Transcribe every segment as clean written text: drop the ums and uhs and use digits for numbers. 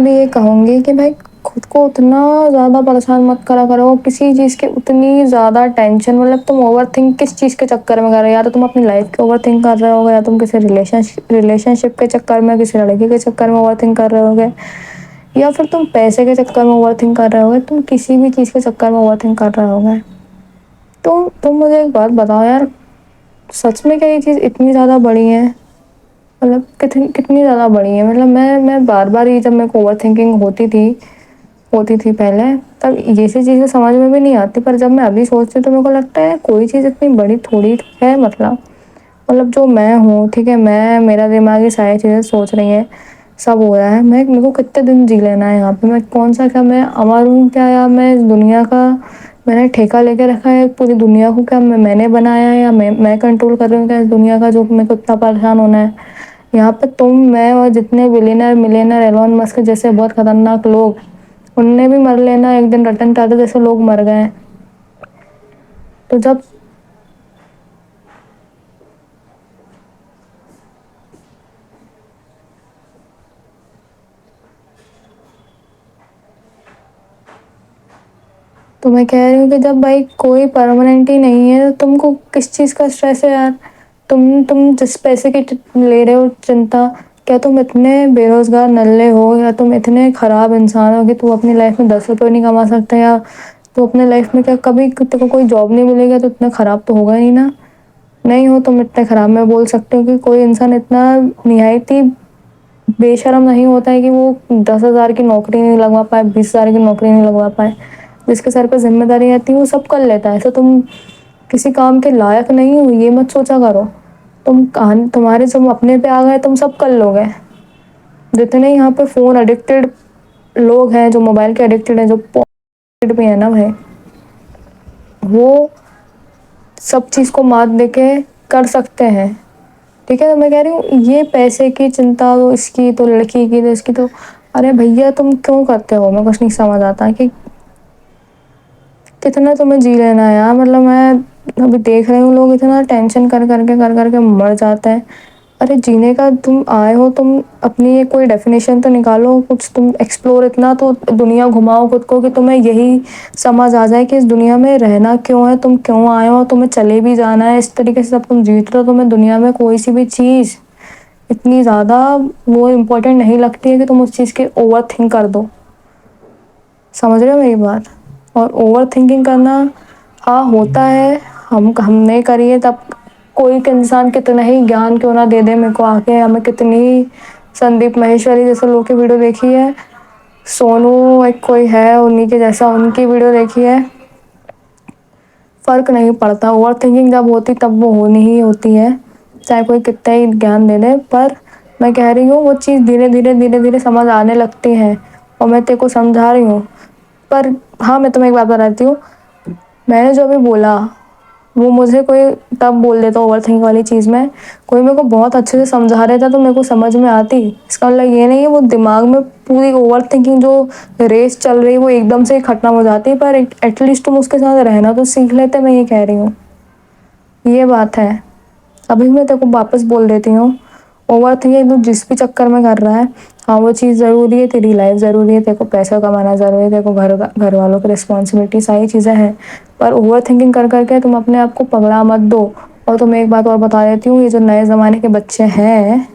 मैं भी ये कहूँगी कि भाई खुद को उतना ज़्यादा परेशान मत करा करो किसी चीज़ की उतनी ज़्यादा टेंशन। मतलब तुम ओवरथिंक किस चीज़ के चक्कर में कर रहे हो? या तो तुम अपनी लाइफ के ओवरथिंक कर रहे होगे, या तुम किसी रिलेशनशिप के चक्कर में, किसी लड़के के चक्कर में ओवरथिंक कर रहे होगे, या फिर तुम पैसे के चक्कर में ओवरथिंक कर रहे होगे। तुम किसी भी चीज़ के चक्कर में ओवरथिंक कर रहे होगे। तो तुम मुझे एक बात बताओ यार, सच में क्या ये चीज़ इतनी ज़्यादा बड़ी है? मतलब कितनी कितनी ज़्यादा बड़ी है? मतलब मैं बार बार ही, जब मेरे को ओवर थिंकिंग होती थी पहले, तब ये सी चीज़ें समझ में भी नहीं आती। पर जब मैं अभी सोचती हूँ तो मेरे को लगता है कोई चीज़ इतनी बड़ी थोड़ी है। मतलब जो मैं हूँ, ठीक है, मेरा दिमाग ये सारी चीज़ें सोच रही है, सब हो रहा है। मेरे को कितने दिन जी लेना है यहाँ पे? मैं कौन सा, क्या मैं अमर हूँ क्या? या मैं इस दुनिया का मैंने ठेका लेके रखा है पूरी दुनिया को? क्या मैंने बनाया है, या मैं कंट्रोल कर रही हूँ क्या इस दुनिया का, जो मेरे को इतना परेशान होना है? यहाँ पे तुम, मैं और जितने बिलियनर मिलियनर एलोन मस्क जैसे बहुत खतरनाक लोग, उनने भी मर लेना एक दिन। रतन टाटा जैसे लोग मर गए। तो जब तो मैं कह रही हूँ कि जब भाई कोई परमानेंट ही नहीं है, तो तुमको किस चीज़ का स्ट्रेस है यार? तुम जिस पैसे की ले रहे हो चिंता, क्या तुम इतने बेरोजगार नल्ले हो, या तुम इतने खराब इंसान हो कि तू अपनी लाइफ में 10 रुपये नहीं कमा सकता? या तो अपने लाइफ में क्या कभी तेरे को कोई जॉब नहीं मिलेगा तो इतना खराब तो होगा ही ना? नहीं हो तुम इतने खराब। मैं बोल सकती हूँ कि कोई इंसान इतना निहायती बेशर्म नहीं होता है कि वो 10,000 की नौकरी नहीं लगवा पाए, 20,000 की नौकरी नहीं लगवा पाए। जिसके सर पर जिम्मेदारी आती है वो सब कर लेता है। ऐसा तुम किसी काम के लायक नहीं हो ये मत सोचा करो। तुम्हारे जब अपने पे आ गए तुम सब कर लोगे। जितने यहाँ पे फ़ोन एडिक्टेड लोग हैं, जो मोबाइल के एडिक्टेड हैं, जो पॉइंट पे है ना भाई, वो सब चीज़ को मात देके कर सकते हैं। ठीक है, तो मैं कह रही हूँ ये पैसे की चिंता, तो इसकी तो लड़की की, तो इसकी तो, अरे भैया तुम क्यों करते हो? मैं कुछ नहीं समझ आता कि कितना तुम्हें जी लेना है यार। मतलब मैं अभी देख रही हूँ लोग इतना टेंशन कर करके मर जाते हैं। अरे जीने का तुम आए हो, तुम अपनी ये कोई डेफिनेशन तो निकालो कुछ। तुम एक्सप्लोर इतना तो दुनिया घुमाओ खुद को कि तुम्हें यही समझ आ जाए कि इस दुनिया में रहना क्यों है, तुम क्यों आए हो, तुम्हें चले भी जाना है। इस तरीके से जब तुम जीत रहे हो, तुम्हें दुनिया में कोई सी भी चीज़ इतनी ज़्यादा वो इम्पोर्टेंट नहीं लगती है कि तुम उस चीज़ के ओवर थिंक कर दो। समझ रहे हो मेरी बात? और ओवर थिंकिंग करना, हाँ होता है, हमने करी है। तब कोई इंसान कितना ही ज्ञान क्यों ना दे दे मेरे को आके, हमें कितनी ही संदीप माहेश्वरी जैसे लोग की वीडियो देखी है, सोनू एक कोई है उन्हीं के जैसा, उनकी वीडियो देखी है, फ़र्क नहीं पड़ता। ओवर थिंकिंग जब होती तब वो होनी ही होती है, चाहे कोई कितना ही ज्ञान दे दे। पर मैं कह रही हूँ वो चीज़ धीरे धीरे समझ आने लगती है, और मैं तेरे को समझा रही हूँ। पर हाँ, मैं तुम्हें एक बात बताती हूँ, मैंने जो अभी बोला वो मुझे कोई तब बोल देता ओवर थिंक वाली चीज़ में, कोई मेरे को बहुत अच्छे से समझा रहा था तो मेरे को समझ में आती। इसका मतलब ये नहीं है वो दिमाग में पूरी ओवर थिंकिंग जो रेस चल रही है वो एकदम से ही खत्म हो जाती। पर एटलीस्ट तुम उसके साथ रहना तो सीख लेते, मैं ये कह रही हूँ। ये बात है। अभी मैं तेरे को वापस बोल देती हूँ, ओवर थिंकिंग तू जिस भी चक्कर में कर रहा है, हाँ वो चीज़ ज़रूरी है, तेरी लाइफ ज़रूरी है, तेरे को पैसा कमाना ज़रूरी है, तेरे को घर वालों की रिस्पॉन्सिबिलिटी सारी चीज़ें हैं। पर ओवर थिंकिंग कर करके तुम अपने आप को पगला मत दो। और तुम्हें एक बात और बता देती हूँ, ये जो नए ज़माने के बच्चे हैं,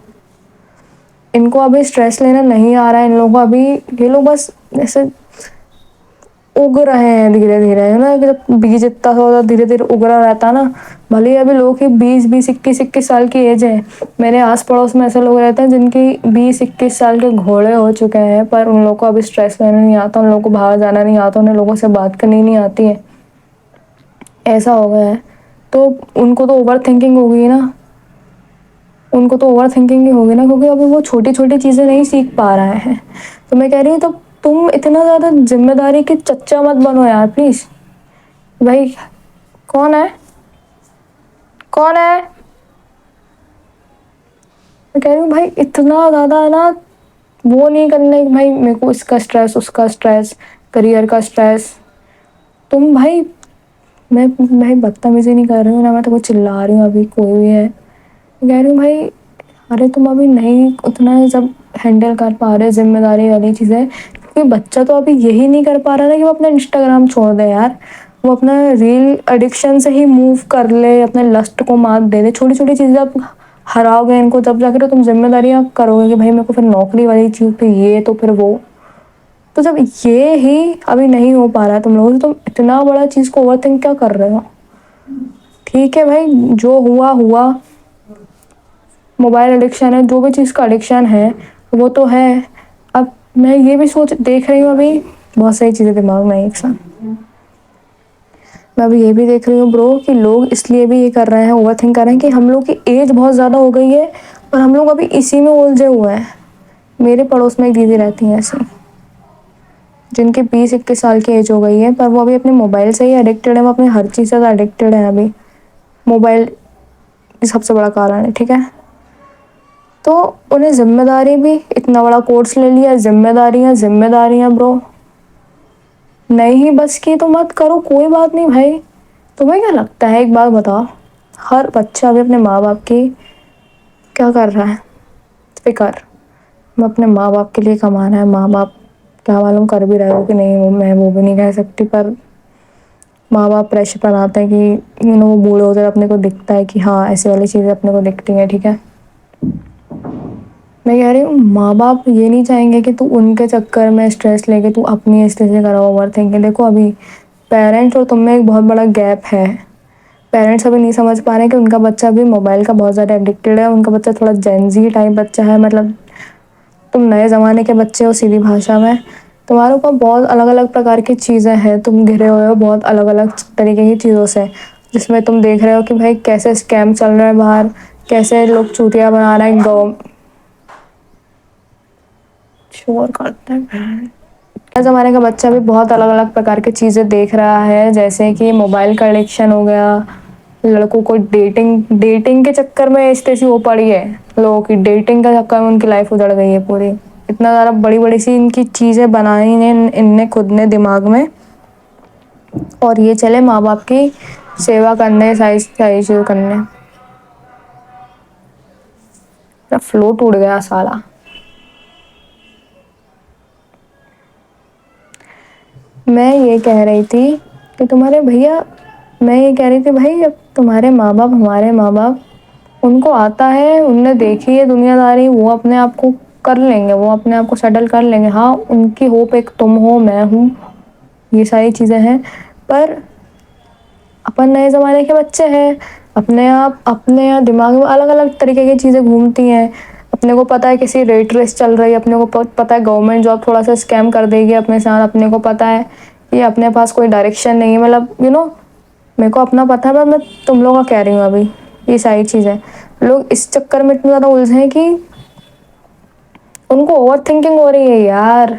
इनको अभी स्ट्रेस लेना नहीं आ रहा है। इन लोगों को अभी, ये लोग बस ऐसे उग रहे हैं धीरे धीरे, है ना, कि जब बीज इतना सा धीरे धीरे उग रहा रहता है ना। भले ही अभी लोगों की 20-20 21-21 साल की एज है। मेरे आस पड़ोस में ऐसे लोग रहते हैं जिनकी 20-21 साल के घोड़े हो चुके हैं, पर उन लोगों को अभी स्ट्रेस लेना नहीं आता, उन लोगों को बाहर जाना नहीं आता, उन्हें लोगों से बात करनी नहीं आती है। ऐसा हो गया है। तो उनको तो ओवर थिंकिंग हो गई ना, उनको तो ओवर थिंकिंग ही होगी ना, क्योंकि अभी वो छोटी छोटी चीज़ें नहीं सीख पा रहे हैं। तो मैं कह रही हूँ, तो तुम इतना ज़्यादा जिम्मेदारी की चच्चा मत बनो यार प्लीज़। भाई कौन है? कौन है? मैं कह रही हूँ भाई इतना ज़्यादा है ना, वो नहीं करना है कि भाई मेरे को इसका स्ट्रेस, उसका स्ट्रेस, करियर का स्ट्रेस। तुम भाई, मैं भाई बदतमीजी नहीं कर रही हूँ ना, मैं तो को चिल्ला रही हूँ अभी कोई भी है। मैं कह रही हूँ भाई, अरे तुम अभी नहीं उतना, जब हैंडल कर पा रहे जिम्मेदारी वाली चीज़ें, क्योंकि बच्चा तो अभी यही नहीं कर पा रहा था कि वो अपना इंस्टाग्राम छोड़ दे यार, वो अपना रील एडिक्शन से ही मूव कर ले, अपने लस्ट को मात दे दे। छोटी छोटी चीज़ें आप हराओगे इनको, जब जाकर तुम जिम्मेदारियाँ करोगे कि भाई मेरे को फिर नौकरी वाली चीज़, फिर ये तो फिर वो। तो जब ये ही अभी नहीं हो पा रहा है तुम लोगों से, तुम इतना बड़ा चीज़ को ओवर थिंक क्या कर रहे हो? ठीक है भाई, जो हुआ हुआ, मोबाइल एडिक्शन है, जो भी चीज़ का एडिक्शन है वो तो है। अब मैं ये भी सोच देख रही हूँ अभी, बहुत सारी चीज़ें दिमाग में एक साथ। मैं अभी ये भी देख रही हूँ ब्रो कि लोग इसलिए भी ये कर रहे हैं, ओवर थिंक कर रहे हैं कि हम लोग की एज बहुत ज़्यादा हो गई है और हम लोग अभी इसी में उलझे हुए हैं। मेरे पड़ोस में एक दीदी रहती हैं ऐसी, जिनकी 20-21 साल की एज हो गई है, पर वो अभी अपने मोबाइल से ही एडिक्टेड है, वो अपनी हर चीज़ से एडिक्टेड है अभी। मोबाइल सबसे बड़ा कारण है, ठीक है। तो उन्हें जिम्मेदारी भी, इतना बड़ा कोर्स ले लिया, जिम्मेदारियां जिम्मेदारियां ब्रो, नहीं बस की तो मत करो, कोई बात नहीं भाई। तुम्हें क्या लगता है, एक बात बताओ, हर बच्चा भी अपने माँ बाप की क्या कर रहा है, फिक्र, मैं अपने माँ बाप के लिए कमाना है। माँ बाप क्या मालूम कर भी रहे हो कि नहीं, वो मैं वो भी नहीं कह सकती, पर माँ बाप प्रेशर बनाते हैं कि वो बूढ़े होते अपने को दिखता है कि हाँ ऐसी वाली चीज़ें अपने को दिखती हैं, ठीक है। मैं कह रही हूँ माँ बाप ये नहीं चाहेंगे कि तू उनके चक्कर में स्ट्रेस लेके तू अपनी इस तरह से करो ओवर थिंकिंग। देखो अभी पेरेंट्स और तुम में एक बहुत बड़ा गैप है। पेरेंट्स अभी नहीं समझ पा रहे कि उनका बच्चा भी मोबाइल का बहुत ज़्यादा एडिक्टेड है, उनका बच्चा थोड़ा जेनजी टाइप बच्चा है, मतलब तुम नए ज़माने के बच्चे हो, सीधी भाषा में। तुम्हारे ऊपर बहुत अलग अलग प्रकार की चीज़ें हैं, तुम घिरे हुए हो बहुत अलग अलग तरीके की चीज़ों से, जिसमें तुम देख रहे हो कि भाई कैसे स्कैम चल रहा है बाहर, कैसे लोग चूतिया बना रहे हैं, गौ शोर करते हैं। हर ज़माने का बच्चा भी बहुत अलग अलग प्रकार की चीज़ें देख रहा है, जैसे कि मोबाइल का एडिक्शन हो गया, लड़कों को डेटिंग डेटिंग के चक्कर में इस तैसी हो पड़ी है, लोगों की डेटिंग के चक्कर में उनकी लाइफ उजड़ गई है पूरी। इतना ज़्यादा बड़ी बड़ी सी इनकी चीज़ें बनाई हैं इनने खुद ने दिमाग में, और ये चले माँ बाप की सेवा करने, सारी सारी चीज़ करने। फ्लो टूट गया साला। मैं ये कह रही थी कि तुम्हारे भैया, मैं ये कह रही थी भाई, अब तुम्हारे माँ बाप, हमारे माँ बाप, उनको आता है, उनने देखी है दुनियादारी, वो अपने आप को कर लेंगे, वो अपने आप को सेटल कर लेंगे। हाँ उनकी होप एक तुम हो, मैं हूँ, ये सारी चीज़ें हैं, पर अपन नए ज़माने के बच्चे हैं, अपने आप अपने यहाँ दिमाग में अलग अलग तरीके की चीज़ें घूमती हैं। अपने को पता है किसी रेट रेस चल रही है, अपने को पता है गवर्नमेंट जॉब थोड़ा सा स्कैम कर देगी अपने साथ, अपने को पता है कि अपने पास कोई डायरेक्शन नहीं है, मतलब मेरे को अपना पता है, पर मैं तुम लोगों का कह रही हूँ अभी। ये सारी चीज़ें लोग इस चक्कर में इतने ज़्यादा उलझे हैं कि उनको ओवर थिंकिंग हो रही है यार,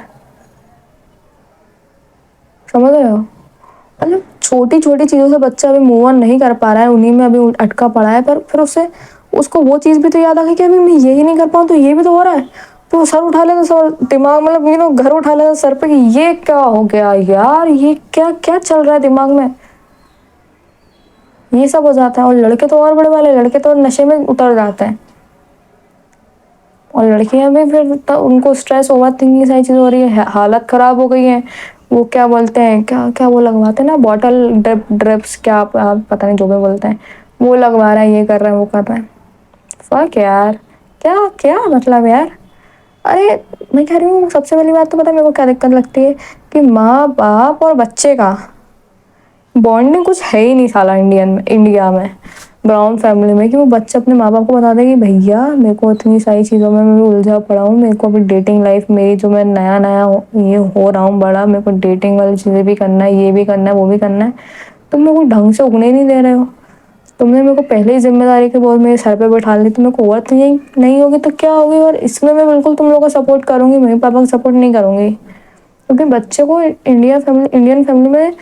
समझ रहे हो? मतलब छोटी छोटी चीज़ों से बच्चा अभी मूव ऑन नहीं कर पा रहा है, उन्हीं में अभी अटका पड़ा है, पर फिर उससे उसको वो चीज़ भी तो याद आ गई कि अभी मैं यही नहीं कर पाऊँ तो ये भी तो हो रहा है। तो सर उठा लेता, सर दिमाग, मतलब घर उठा लेता सर पे कि ये क्या हो गया यार, ये क्या क्या चल रहा है दिमाग में, ये सब हो जाता है। और लड़के तो और बड़े वाले, लड़के तो नशे में उतर जाते हैं, और लड़कियां भी फिर तो उनको स्ट्रेस, ओवर थिंकिंग, सारी चीज़ हो रही है, हालत ख़राब हो गई है। वो क्या बोलते हैं, क्या क्या वो लगवाते हैं ना, बॉटल ड्रिप्स, क्या पता नहीं जो भी बोलते हैं, वो लगवा रहा है, ये कर रहा है, वो कर रहा है। फक यार, क्या क्या मतलब यार। अरे मैं कह रही हूँ सबसे पहली बात तो पता है मेरे को क्या दिक्कत लगती है, कि माँ बाप और बच्चे का बॉन्डिंग कुछ है ही नहीं साला इंडिया में, ब्राउन फैमिली में, कि वो बच्चा अपने माँ बाप को बता दे कि भैया मेरे को इतनी सारी चीज़ों में मैं उलझा पड़ा हूँ, मेरे को अभी डेटिंग लाइफ मेरी, जो मैं नया नया ये हो रहा हूँ बड़ा, मेरे को डेटिंग वाली चीज़ें भी करना है, ये भी करना है, वो भी करना है। तुम मेरे को ढंग से उगने नहीं दे रहे हो, तुमने मेरे को पहले ही जिम्मेदारी के बोझ मेरे सर पे बैठा ली, तो मेरे को ओवर थिंकिंग नहीं होगी तो क्या होगी। और इसमें मैं बिल्कुल तुम लोगों को सपोर्ट करूंगी, मम्मी पापा को सपोर्ट नहीं करूंगी, क्योंकि बच्चे को इंडियन फैमिली में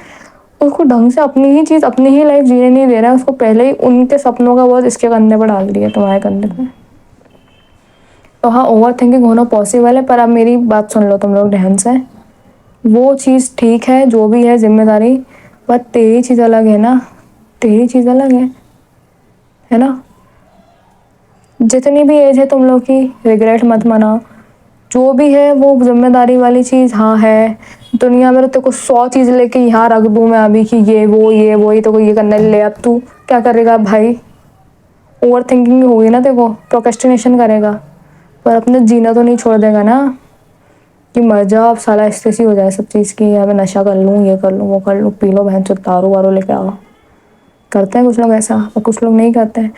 उसको ढंग से अपनी ही चीज़, अपनी ही लाइफ जीने नहीं दे रहा है, उसको पहले ही उनके सपनों का बोझ इसके कंधे पर डाल दिया, तुम्हारे कंधे पे। तो हाँ ओवर थिंकिंग होना पॉसिबल है, पर अब मेरी बात सुन लो तुम लोग ध्यान से। वो चीज़ ठीक है, जो भी है जिम्मेदारी, पर तेरी चीज़ अलग है ना, तेरी चीज़ अलग है ना। जितनी भी एज है तुम लोग की, रिग्रेट मत मनाओ, जो भी है वो जिम्मेदारी वाली चीज़ हाँ है। दुनिया में तो तेरे को 100 चीज़ लेके यहाँ रख दूँ मैं अभी कि ये वो ही तो को ये करना ले, अब तू क्या करेगा भाई? ओवर थिंकिंग होगी ना, तेरे को प्रोक्रेस्टिनेशन करेगा, पर अपने जीना तो नहीं छोड़ देगा ना कि मर जा अब साला ऐसी हो जाए सब चीज़ की, या मैं नशा कर लूँ, ये कर लूँ, वो कर लूँ, पी लो बहन चो दारू वारू लेके आओ। करते हैं कुछ लोग ऐसा और कुछ लोग नहीं करते हैं।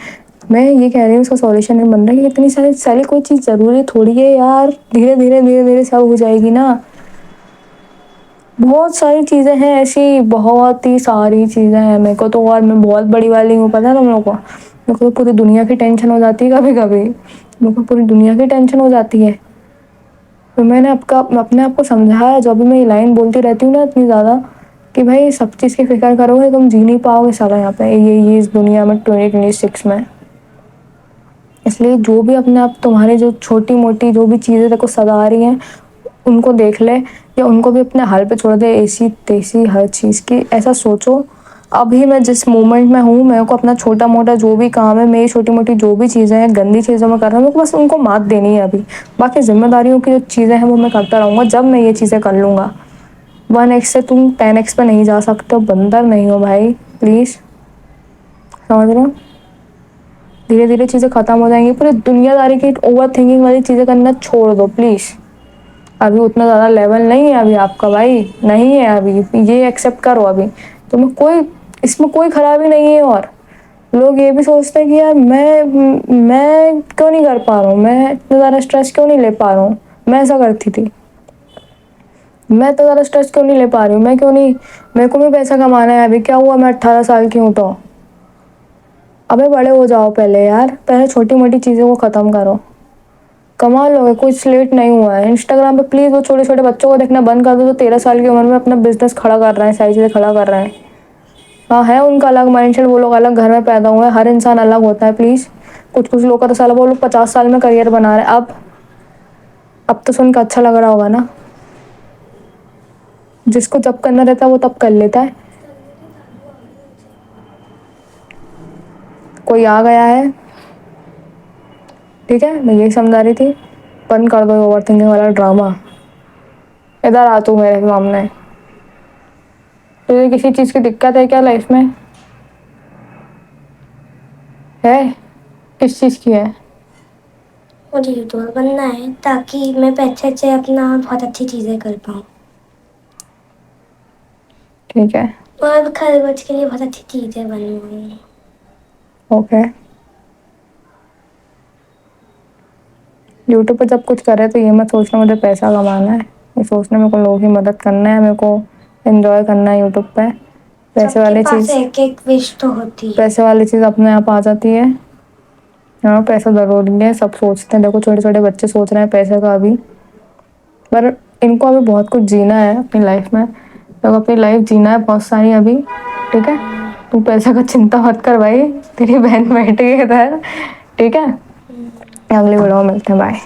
मैं ये कह रही हूँ इसका सॉल्यूशन नहीं बन रहा है कि इतनी सारी सारी कोई चीज़ ज़रूरी थोड़ी है यार, धीरे धीरे सब हो जाएगी ना। बहुत सारी चीज़ें हैं ऐसी, बहुत ही सारी चीज़ें हैं। मेरे को तो, और मैं बहुत बड़ी वाली हूँ पता है तुम लोगों को, मेरे को तो पूरी दुनिया की टेंशन हो जाती है कभी कभी, मेरे को पूरी दुनिया की टेंशन हो जाती है। तो मैंने अपने आप को समझाया, जो भी मैं ये लाइन बोलती रहती हूँ ना इतनी ज़्यादा, कि भाई सब चीज़ की फिक्र करोगे तुम जी नहीं पाओगे साला यहाँ पे, ये इस दुनिया में 2026 में। इसलिए जो भी अपने आप तुम्हारी जो छोटी मोटी जो भी चीज़ें तेरे को सता रही हैं उनको देख ले, या उनको भी अपने हाल पे छोड़ दे, ऐसी तैसी हर चीज़ की ऐसा सोचो। अभी मैं जिस मोमेंट में हूँ, मेरे को अपना छोटा मोटा जो भी काम है, मेरी छोटी मोटी जो भी चीज़ें हैं, गंदी चीज़ें मैं कर रहा हूँ, मेरे को बस उनको मात देनी है अभी। बाकी जिम्मेदारियों की जो चीज़ें हैं वो मैं करता रहूँगा जब मैं ये चीज़ें कर लूँगा। 1x से तुम 10x पे नहीं जा सकते हो, बंदर नहीं हो भाई, प्लीज़ समझ रहे हो? धीरे धीरे चीज़ें ख़त्म हो जाएंगी, पूरी दुनियादारी की ओवर थिंकिंग वाली चीज़ें करना छोड़ दो प्लीज़। अभी उतना ज़्यादा लेवल नहीं है अभी आपका भाई, नहीं है अभी, ये एक्सेप्ट करो अभी। तो मैं कोई, इसमें कोई खराबी नहीं है। और लोग ये भी सोचते हैं कि यार मैं क्यों नहीं कर पा रहा हूँ, मैं इतना ज़्यादा स्ट्रेस क्यों नहीं ले पा रहा हूँ। मैं ऐसा करती थी, मैं तो ज़्यादा स्ट्रेस क्यों नहीं ले पा रही हूँ, मैं क्यों नहीं, मेरे को भी पैसा कमाना है। अभी क्या हुआ, मैं 18 साल की हूँ तो, अबे बड़े हो जाओ पहले यार, पहले छोटी मोटी चीज़ों को ख़त्म करो, कमा लोगे, कुछ लेट नहीं हुआ है। इंस्टाग्राम पे प्लीज़ वो छोटे छोटे बच्चों को देखना बंद कर दो जो 13 साल की उम्र में अपना बिजनेस खड़ा कर रहे हैं, सारी चीज़ें खड़ा कर रहे हैं। हाँ है उनका अलग माइंडसेट, वो लोग अलग घर में पैदा हुए हैं, हर इंसान अलग होता है प्लीज़। कुछ कुछ लोग का तो साला वो लोग 50 साल में करियर बना रहे हैं। अब तो सुन के अच्छा लग रहा होगा ना, जिसको जब करना रहता है वो तब कर लेता है। कोई आ गया है, ठीक है, मैं यही समझा रही थी, बंद कर दो ओवर थिंकिंग वाला ड्रामा। इधर आ तू मेरे सामने, तुझे किसी चीज़ की दिक्कत है क्या लाइफ में? है, किस चीज़ की है? मुझे यूट्यूबर बनना है ताकि मैं पैसे से अपना बहुत अच्छी चीज़ें कर पाऊँ, ठीक है, और खरगोश के लिए बहुत अच्छी चीज़ें बनवाऊँ। ओके। यूट्यूब पर जब कुछ करे तो ये मत सोचना मुझे पैसा कमाना है, ये सोचना मेरे को लोगों की मदद करना है, मेरे को एंजॉय करना है यूट्यूब पे। पैसे वाली चीज़, एक एक विश तो होती है। पैसे वाली चीज़ अपने आप आ जाती है। हाँ पैसा ज़रूरी है, सब सोचते हैं, देखो छोटे छोटे बच्चे सोच रहे हैं पैसे का अभी, पर इनको अभी बहुत कुछ जीना है अपनी लाइफ में, तो अपनी लाइफ जीना है बहुत सारी अभी, ठीक है। तू पैसा का चिंता मत कर भाई, तेरी बहन बैठी है इधर, ठीक है। अगली वीडियो में मिलते हैं, बाय।